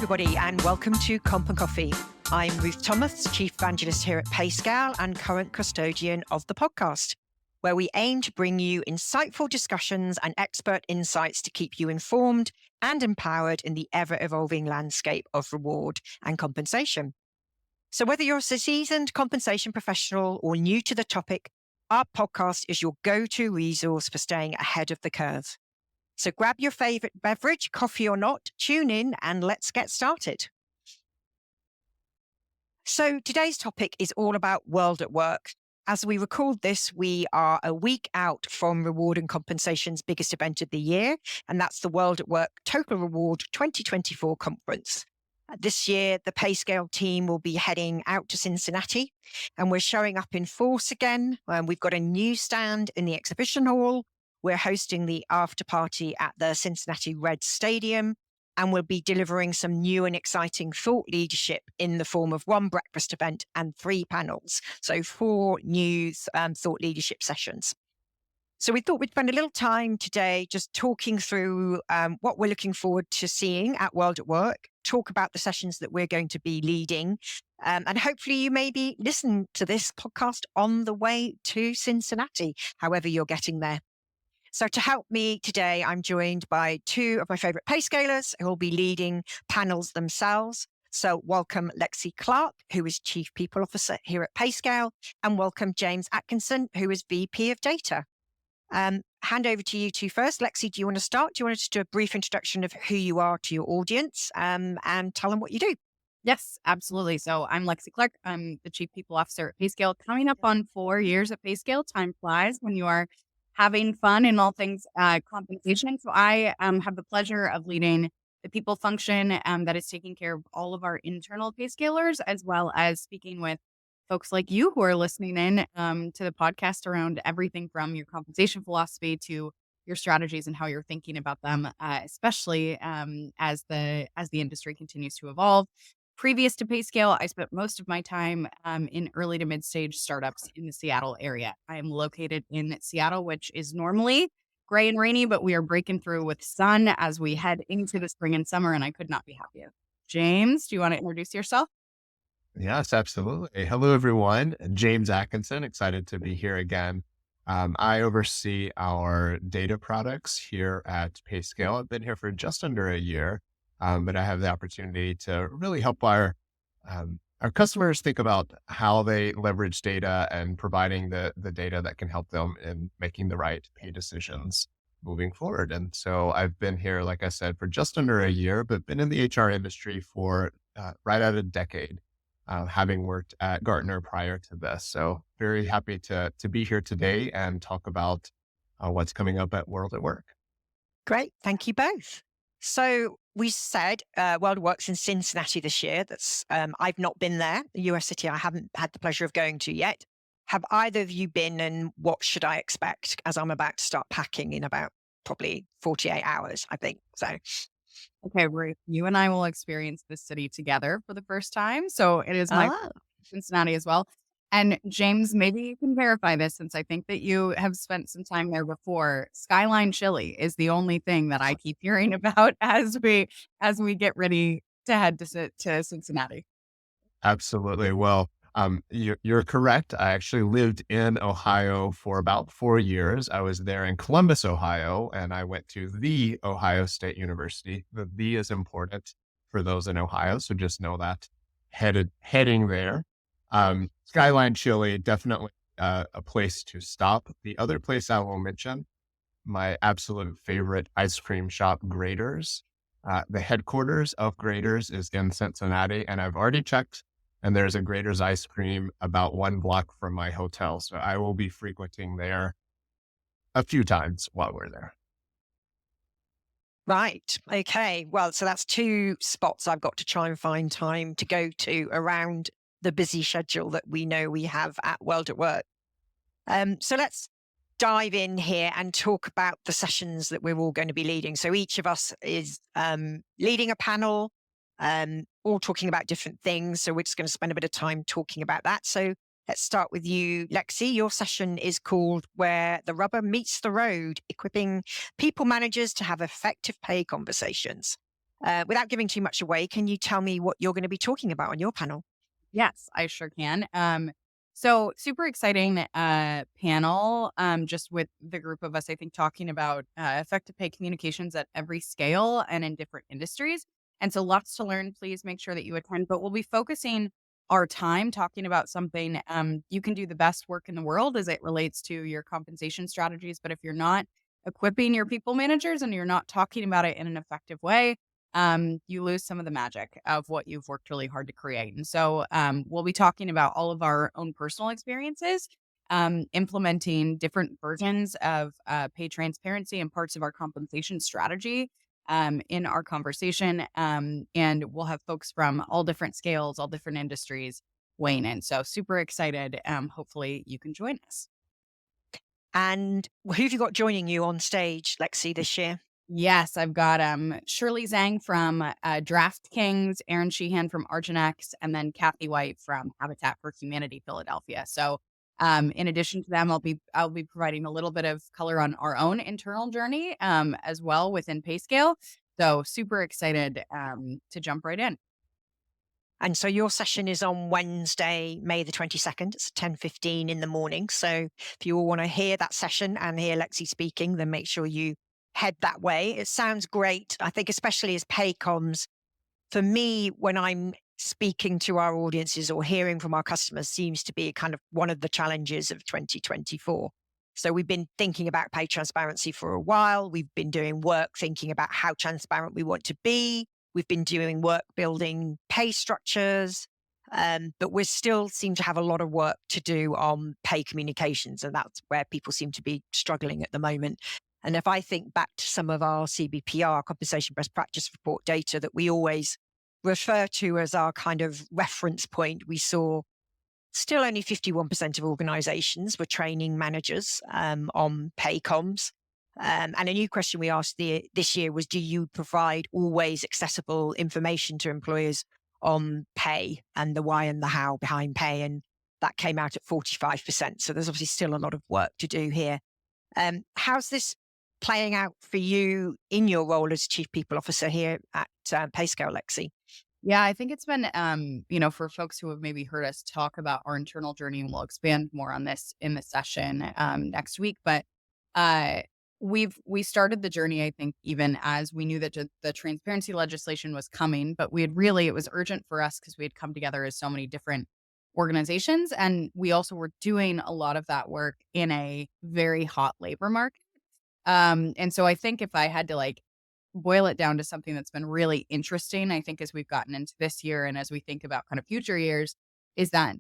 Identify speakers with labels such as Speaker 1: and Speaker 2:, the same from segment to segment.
Speaker 1: everybody, and welcome to Comp and Coffee. I'm Ruth Thomas, Chief Evangelist here at Payscale and current custodian of the podcast, where we aim to bring you insightful discussions and expert insights to keep you informed and empowered in the ever-evolving landscape of reward and compensation. So whether you're a seasoned compensation professional or new to the topic, our podcast is your go-to resource for staying ahead of the curve. So grab your favorite beverage, coffee or not, tune in and let's get started. So today's topic is all about WorldatWork. As we record this, we are a week out from Reward and Compensation's biggest event of the year, and that's the WorldatWork Total Reward 2024 conference. This year, the Payscale team will be heading out to Cincinnati, and we're showing up in force again. We've got a new stand in the exhibition hall. We're hosting the after party at the Cincinnati Reds Stadium, and we'll be delivering some new and exciting thought leadership in the form of one breakfast event and 3 panels. So 4 new thought leadership sessions. So we thought we'd spend a little time today just talking through what we're looking forward to seeing at WorldatWork, talk about the sessions that we're going to be leading, and hopefully you maybe listen to this podcast on the way to Cincinnati, however you're getting there. So to help me today, I'm joined by 2 of my favorite Payscalers who will be leading panels themselves. So welcome Lexi Clarke, who is Chief People Officer here at Payscale, and welcome James Atkinson, who is VP of Data. Hand over to you 2 first. Lexi, do you want to start? Do you want to just do a brief introduction of who you are to your audience and tell them what you do?
Speaker 2: Yes, absolutely. So I'm Lexi Clarke. I'm the Chief People Officer at Payscale. Coming up on 4 years at Payscale. Time flies when you are having fun in all things compensation. So I have the pleasure of leading the people function that is taking care of all of our internal Payscalers, as well as speaking with folks like you who are listening in to the podcast around everything from your compensation philosophy to your strategies and how you're thinking about them, especially as the industry continues to evolve. Previous to Payscale, I spent most of my time in early to mid-stage startups in the Seattle area. I am located in Seattle, which is normally gray and rainy, but we are breaking through with sun as we head into the spring and summer, and I could not be happier. James, do you want to introduce yourself?
Speaker 3: Yes, absolutely. Hello, everyone. James Atkinson, excited to be here again. I oversee our data products here at Payscale. I've been here for just under a year. But I have the opportunity to really help our customers think about how they leverage data and providing the data that can help them in making the right pay decisions moving forward. And so I've been here, like I said, for just under a year, but been in the HR industry for right at a decade, having worked at Gartner prior to this. So very happy to be here today and talk about what's coming up at WorldatWork.
Speaker 1: Great. Thank you both. So we said WorldatWork's in Cincinnati this year. That's I've not been there, the US city I haven't had the pleasure of going to yet. Have either of you been, and what should I expect, as I'm about to start packing in about probably 48 hours, I think. So
Speaker 2: Okay, Ruth, you and I will experience this city together for the first time. So it is my Cincinnati as well. And James, maybe you can verify this since I think that you have spent some time there before. Skyline Chili is the only thing that I keep hearing about as we get ready to head to Cincinnati.
Speaker 3: Absolutely. Well, you're correct. I actually lived in Ohio for about 4 years. I was there in Columbus, Ohio, and I went to the Ohio State University. The is important for those in Ohio, so just know that heading there. Skyline Chili, definitely a place to stop. The other place I will mention, my absolute favorite ice cream shop, Grader's. The headquarters of Grader's is in Cincinnati, and I've already checked, and there's a Grader's ice cream about 1 block from my hotel. So I will be frequenting there a few times while we're there.
Speaker 1: Right. Okay. Well, so that's 2 spots I've got to try and find time to go to around the busy schedule that we know we have at WorldatWork. So let's dive in here and talk about the sessions that we're all going to be leading. So each of us is leading a panel, all talking about different things. So we're just going to spend a bit of time talking about that. So let's start with you, Lexi. Your session is called Where the Rubber Meets the Road, Equipping People Managers to Have Effective Pay Conversations. Without giving too much away, can you tell me what you're going to be talking about on your panel?
Speaker 2: Yes, I sure can. So super exciting panel, just with the group of us, I think, talking about effective pay communications at every scale and in different industries. And so lots to learn. Please make sure that you attend. But we'll be focusing our time talking about something you can do the best work in the world as it relates to your compensation strategies. But if you're not equipping your people managers and you're not talking about it in an effective way, you lose some of the magic of what you've worked really hard to create. And so we'll be talking about all of our own personal experiences, implementing different versions of pay transparency and parts of our compensation strategy in our conversation. And we'll have folks from all different scales, all different industries weighing in. So super excited. Hopefully you can join us.
Speaker 1: And who have you got joining you on stage, Lexi, this year?
Speaker 2: Yes, I've got Shirley Zhang from DraftKings, Aaron Sheehan from Arginex, and then Kathy White from Habitat for Humanity Philadelphia. So in addition to them, I'll be providing a little bit of color on our own internal journey as well within Payscale. So super excited to jump right in.
Speaker 1: And so your session is on Wednesday, May the 22nd. It's 10:15 in the morning. So if you all want to hear that session and hear Lexi speaking, then make sure you head that way. It sounds great. I think especially as pay comms, for me, when I'm speaking to our audiences or hearing from our customers, seems to be kind of one of the challenges of 2024. So we've been thinking about pay transparency for a while. We've been doing work thinking about how transparent we want to be. We've been doing work building pay structures, but we still seem to have a lot of work to do on pay communications. And that's where people seem to be struggling at the moment. And if I think back to some of our CBPR, compensation best practice report data that we always refer to as our kind of reference point, we saw still only 51% of organizations were training managers on pay comms. And a new question we asked this year was, do you provide always accessible information to employers on pay and the why and the how behind pay? And that came out at 45%. So there's obviously still a lot of work to do here. How's this playing out for you in your role as Chief People Officer here at Payscale, Lexi?
Speaker 2: Yeah, I think it's been, for folks who have maybe heard us talk about our internal journey, and we'll expand more on this in the session next week. But we started the journey, I think, even as we knew that the transparency legislation was coming, but it was urgent for us because we had come together as so many different organizations. And we also were doing a lot of that work in a very hot labor market. And so I think if I had to boil it down to something that's been really interesting, I think as we've gotten into this year and as we think about kind of future years, is that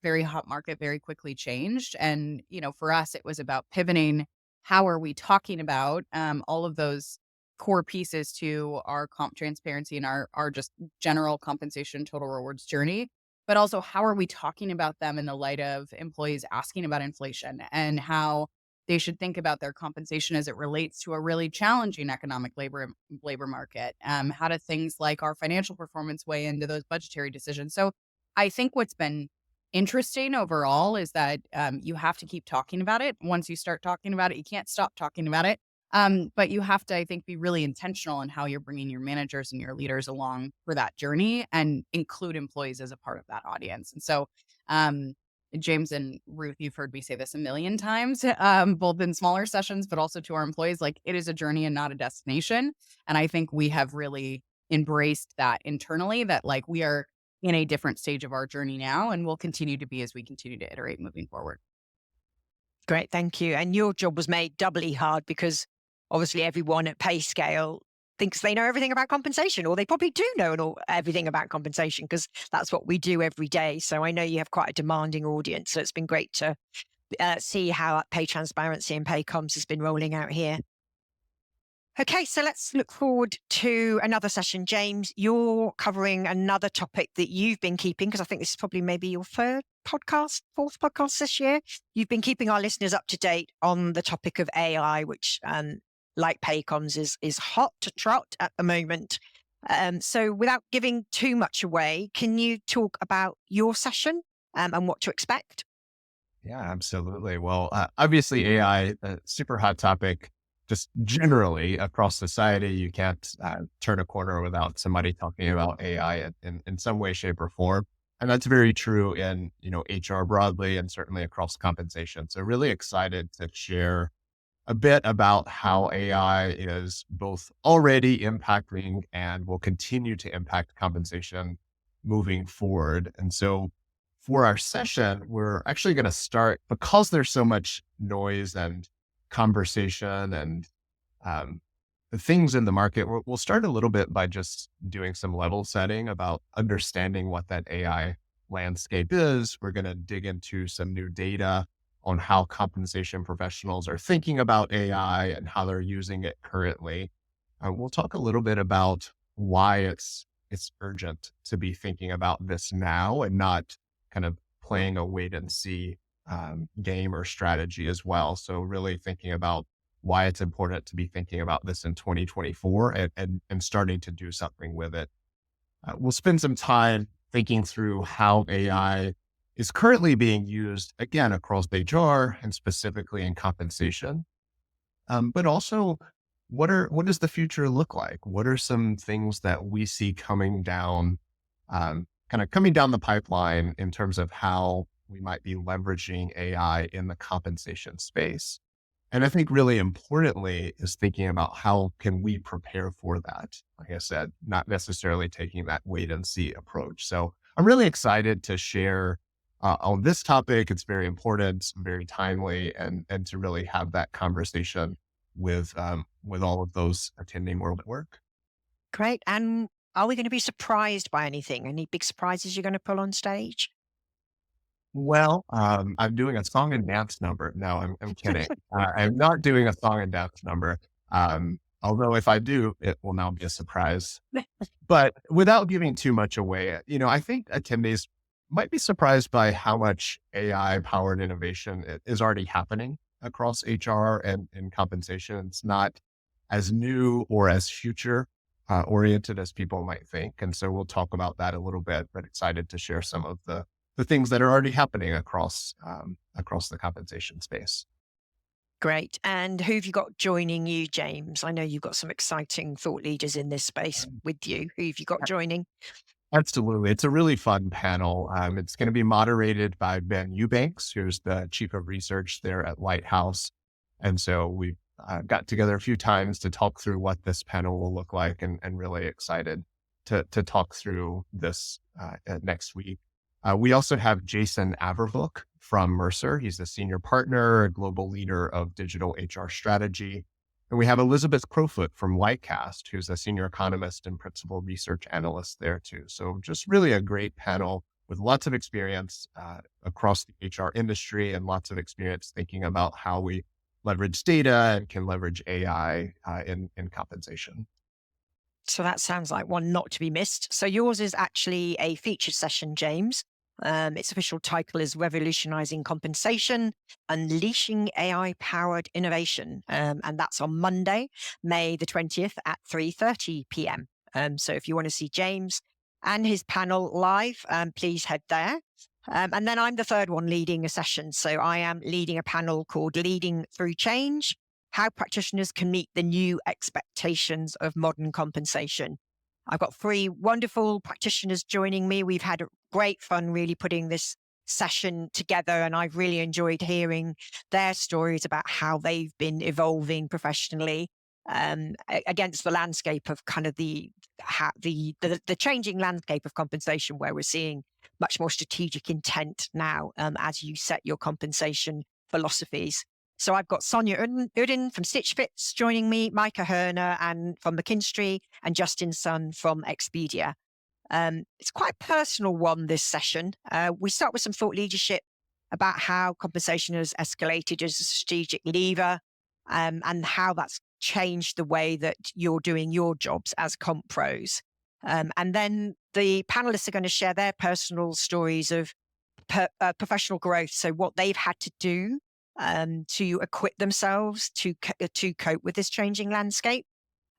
Speaker 2: very hot market very quickly changed. And, for us, it was about pivoting. How are we talking about all of those core pieces to our comp transparency and our just general compensation total rewards journey? But also, how are we talking about them in the light of employees asking about inflation and how they should think about their compensation as it relates to a really challenging economic labor market? How do things like our financial performance weigh into those budgetary decisions? So I think what's been interesting overall is that you have to keep talking about it. Once you start talking about it, you can't stop talking about it. But you have to, I think, be really intentional in how you're bringing your managers and your leaders along for that journey and include employees as a part of that audience. And so James and Ruth, you've heard me say this a million times, both in smaller sessions, but also to our employees, it is a journey and not a destination. And I think we have really embraced that internally, that we are in a different stage of our journey now, and will continue to be as we continue to iterate moving forward.
Speaker 1: Great, thank you. And your job was made doubly hard because obviously everyone at Payscale thinks they know everything about compensation, or they probably do know everything about compensation because that's what we do every day. So I know you have quite a demanding audience. So it's been great to see how pay transparency and pay comms has been rolling out here. Okay, so let's look forward to another session. James, you're covering another topic that you've been keeping, because I think this is probably maybe your fourth podcast this year. You've been keeping our listeners up to date on the topic of AI, which like pay comms is hot to trot at the moment. So without giving too much away, can you talk about your session and what to expect?
Speaker 3: Yeah, absolutely. Well, obviously AI, a super hot topic just generally across society, you can't turn a corner without somebody talking about AI in some way, shape, or form. And that's very true in, HR broadly and certainly across compensation. So really excited to share a bit about how AI is both already impacting and will continue to impact compensation moving forward. And so for our session, we're actually going to start, because there's so much noise and conversation and the things in the market, we'll start a little bit by just doing some level setting about understanding what that AI landscape is. We're going to dig into some new data on how compensation professionals are thinking about AI and how they're using it currently. We'll talk a little bit about why it's urgent to be thinking about this now and not kind of playing a wait and see game or strategy as well. So really thinking about why it's important to be thinking about this in 2024 and starting to do something with it. We'll spend some time thinking through how AI is currently being used, again, across HR and specifically in compensation. But also, what does the future look like? What are some things that we see coming down, coming down the pipeline in terms of how we might be leveraging AI in the compensation space? And I think really importantly is thinking about how can we prepare for that? Like I said, not necessarily taking that wait and see approach. So I'm really excited to share on this topic. It's very important, very timely, and to really have that conversation with all of those attending World at Work.
Speaker 1: Great. And are we going to be surprised by anything? Any big surprises you're going to pull on stage?
Speaker 3: Well, I'm doing a song and dance number. No, I'm kidding. I'm not doing a song and dance number. Although if I do, it will now be a surprise. But without giving too much away, I think attendees might be surprised by how much AI-powered innovation is already happening across HR and compensation. It's not as new or as future oriented as people might think. And so we'll talk about that a little bit, but excited to share some of the things that are already happening across the compensation space.
Speaker 1: Great. And who have you got joining you, James? I know you've got some exciting thought leaders in this space with you. Who have you got joining?
Speaker 3: Absolutely. It's a really fun panel. It's going to be moderated by Ben Eubanks, who's the chief of research there at Lighthouse. And so we got together a few times to talk through what this panel will look like, and really excited to talk through this next week. We also have Jason Averbook from Mercer. He's a senior partner, a global leader of digital HR strategy. And we have Elizabeth Crowfoot from Lightcast, who's a senior economist and principal research analyst there too. So just really a great panel with lots of experience across the HR industry and lots of experience thinking about how we leverage data and can leverage AI in compensation.
Speaker 1: So that sounds like one not to be missed. So yours is actually a featured session, James. Its official title is Revolutionizing Compensation, Unleashing AI-Powered Innovation. And that's on Monday, May the 20th at 3:30 p.m. So if you want to see James and his panel live, please head there. And then I'm the third one leading a session. So I am leading a panel called Leading Through Change, How Practitioners Can Meet the New Expectations of Modern Compensation. I've got 3 wonderful practitioners joining me. We've had great fun really putting this session together, and I've really enjoyed hearing their stories about how they've been evolving professionally against the landscape of kind of the changing landscape of compensation, where we're seeing much more strategic intent now as you set your compensation philosophies. So I've got Sonia Udin from Stitch Fits joining me, Micah Herner and from McKinstry, and Justin Sun from Expedia. It's quite a personal one, this session. We start with some thought leadership about how compensation has escalated as a strategic lever and how that's changed the way that you're doing your jobs as comp pros. And then the panelists are going to share their personal stories of professional growth. So what they've had to do to equip themselves to cope with this changing landscape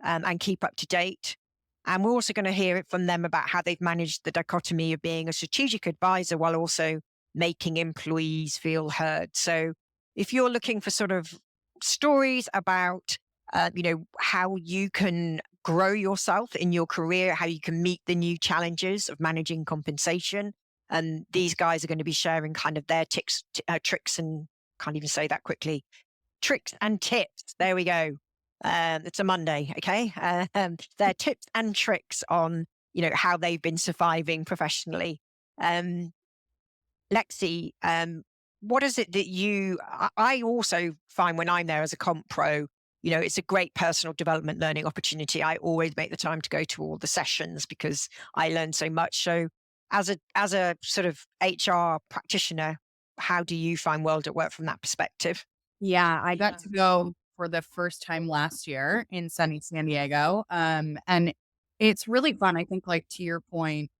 Speaker 1: and keep up to date. And we're also going to hear it from them about how they've managed the dichotomy of being a strategic advisor while also making employees feel heard. So if you're looking for sort of stories about how you can grow yourself in your career, how you can meet the new challenges of managing compensation. And these guys are going to be sharing kind of their tricks and can't even say that quickly. Tricks and tips. There we go. It's a Monday, okay? Their tips and tricks on, how they've been surviving professionally. Um, Lexi, what is it that I also find when I'm there as a comp pro, it's a great personal development learning opportunity. I always make the time to go to all the sessions because I learn so much. So as a sort of HR practitioner, how do you find WorldatWork from that perspective?
Speaker 2: Yeah, I got to go for the first time last year in sunny San Diego. And it's really fun. I think, like, to your point,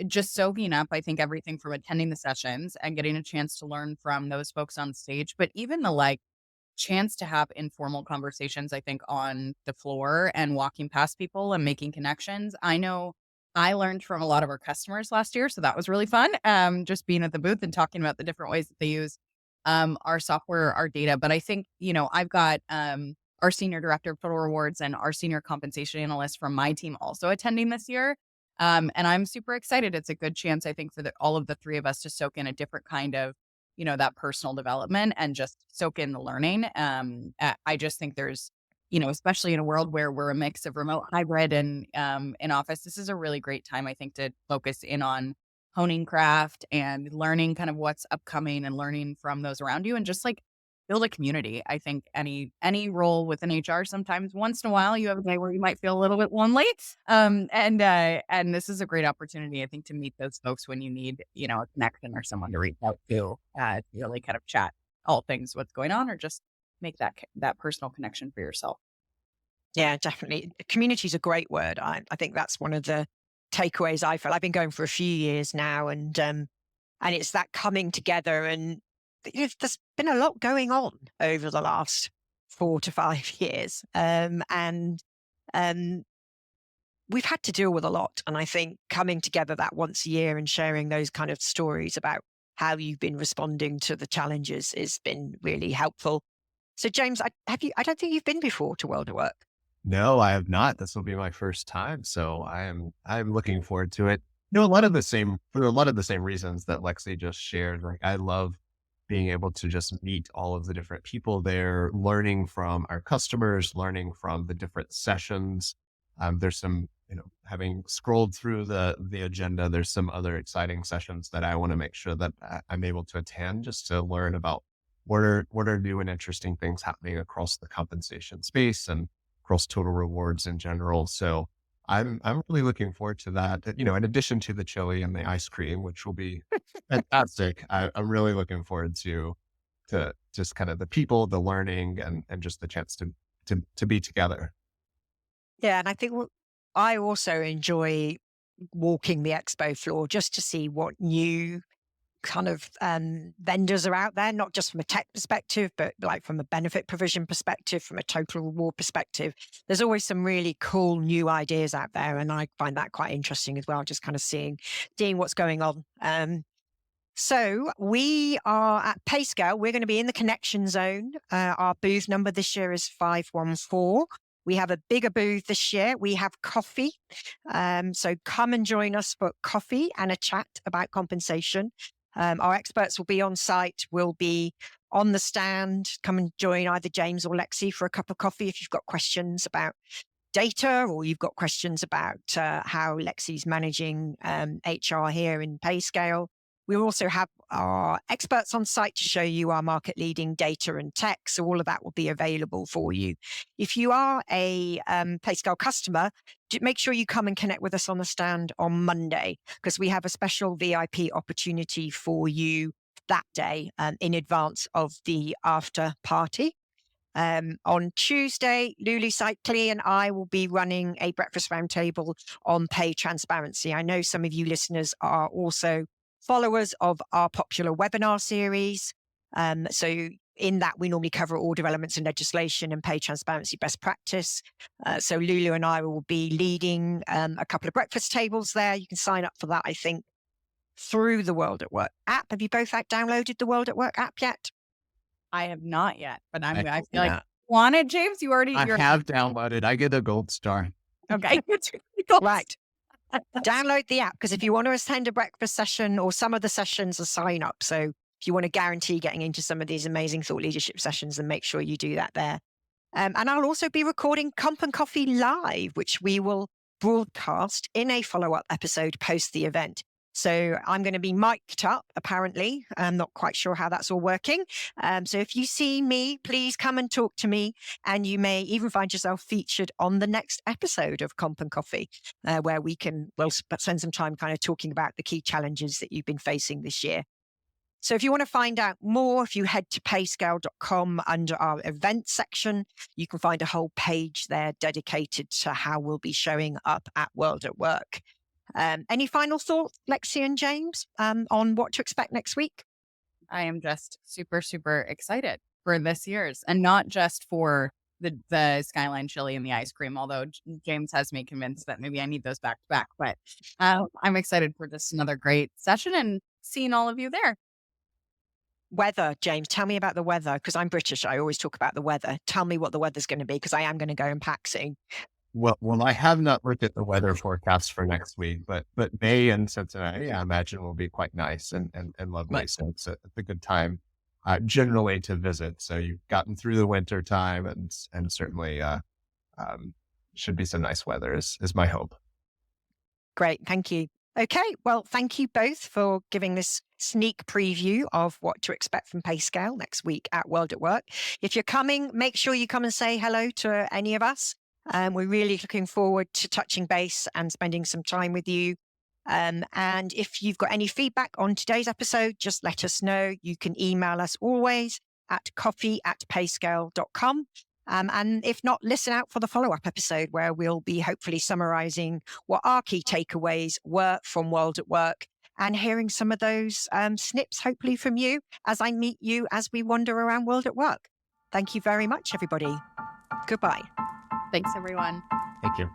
Speaker 2: just soaking up, I think, everything from attending the sessions and getting a chance to learn from those folks on stage, but even the chance to have informal conversations, I think, on the floor and walking past people and making connections. I know I learned from a lot of our customers last year, so that was really fun. Just being at the booth and talking about the different ways that they use our software, our data. But I think, I've got our senior director of total rewards and our senior compensation analyst from my team also attending this year. And I'm super excited. It's a good chance, I think, for all of the three of us to soak in a different kind of, that personal development and just soak in the learning. I just think there's, especially in a world where we're a mix of remote, hybrid, and in office, this is a really great time, I think, to focus in on honing craft and learning kind of what's upcoming and learning from those around you and just build a community. I think any role within HR, sometimes once in a while you have a day where you might feel a little bit lonely. And this is a great opportunity, I think, to meet those folks when you need, a connection or someone to reach out to really kind of chat all things what's going on or just make that personal connection for yourself.
Speaker 1: Yeah, definitely. Community is a great word. I think that's one of the takeaways I feel. I've been going for a few years now, and it's that coming together. And there's been a lot going on over the last 4 to 5 years, and we've had to deal with a lot. And I think coming together that once a year and sharing those kind of stories about how you've been responding to the challenges has been really helpful. So, James, I don't think you've been before to WorldatWork.
Speaker 3: No, I have not. This will be my first time, so I'm looking forward to it. For a lot of the same reasons that Lexi just shared. Like, I love being able to just meet all of the different people there, learning from our customers, learning from the different sessions. There's some, having scrolled through the agenda, there's some other exciting sessions that I want to make sure that I'm able to attend just to learn about what are new and interesting things happening across the compensation space and across total rewards in general. So I'm really looking forward to that. In addition to the chili and the ice cream, which will be fantastic, I'm really looking forward to just kind of the people, the learning, and just the chance to be together.
Speaker 1: Yeah, and I think I also enjoy walking the expo floor just to see what new kind of vendors are out there, not just from a tech perspective, but like from a benefit provision perspective, from a total reward perspective. There's always some really cool new ideas out there, and I find that quite interesting as well, just kind of seeing what's going on. So we are at Payscale. We're going to be in the connection zone. Our booth number this year is 514. We have a bigger booth this year. We have coffee. So come and join us for coffee and a chat about compensation. Our experts will be on site. We'll be on the stand. Come and join either James or Lexi for a cup of coffee if you've got questions about data or you've got questions about how Lexi's managing HR here in Payscale. We also have our experts on site to show you our market leading data and tech. So all of that will be available for you. If you are a Payscale customer, make sure you come and connect with us on the stand on Monday, because we have a special VIP opportunity for you that day in advance of the after party. On Tuesday, Lulu Cycli and I will be running a breakfast roundtable on pay transparency. I know some of you listeners are also followers of our popular webinar series. So in that, we normally cover all developments in legislation and pay transparency best practice. So Lulu and I will be leading a couple of breakfast tables there. You can sign up for that, I think, through the WorldatWork app. Have you both downloaded the WorldatWork app yet?
Speaker 2: I have not yet, but I feel like want it, James? You already,
Speaker 3: I have downloaded. I get a gold star.
Speaker 2: okay.
Speaker 1: Right. Download the app because if you want to attend a breakfast session or some of the sessions are sign up. So if you want to guarantee getting into some of these amazing thought leadership sessions, then make sure you do that there. And I'll also be recording Comp and Coffee Live, which we will broadcast in a follow-up episode post the event. So I'm going to be mic'd up, apparently. I'm not quite sure how that's all working. So if you see me, please come and talk to me. And you may even find yourself featured on the next episode of Comp and Coffee, where we'll spend some time kind of talking about the key challenges that you've been facing this year. So if you want to find out more, if you head to payscale.com under our events section, you can find a whole page there dedicated to how we'll be showing up at World at Work. Any final thoughts, Lexi and James, on what to expect next week?
Speaker 2: I am just super, super excited for this year's, and not just for the Skyline chili and the ice cream, although James has me convinced that maybe I need those back to back. But I'm excited for just another great session and seeing all of you there.
Speaker 1: Weather, James, tell me about the weather, because I'm British. I always talk about the weather. Tell me what the weather's going to be, because I am going to go and pack soon.
Speaker 3: Well, I have not looked at the weather forecast for next week, but May in Cincinnati, I imagine will be quite nice and lovely.
Speaker 1: Right.
Speaker 3: So it's a good time generally to visit. So you've gotten through the winter time and certainly should be some nice weather is my hope.
Speaker 1: Great. Thank you. Okay. Well, thank you both for giving this sneak preview of what to expect from Payscale next week at World at Work. If you're coming, make sure you come and say hello to any of us. We're really looking forward to touching base and spending some time with you. And if you've got any feedback on today's episode, just let us know. You can email us always at coffee@payscale.com. And if not, listen out for the follow-up episode where we'll be hopefully summarizing what our key takeaways were from World at Work and hearing some of those snips, hopefully from you, as I meet you as we wander around World at Work. Thank you very much, everybody. Goodbye.
Speaker 2: Thanks, everyone.
Speaker 3: Thank you.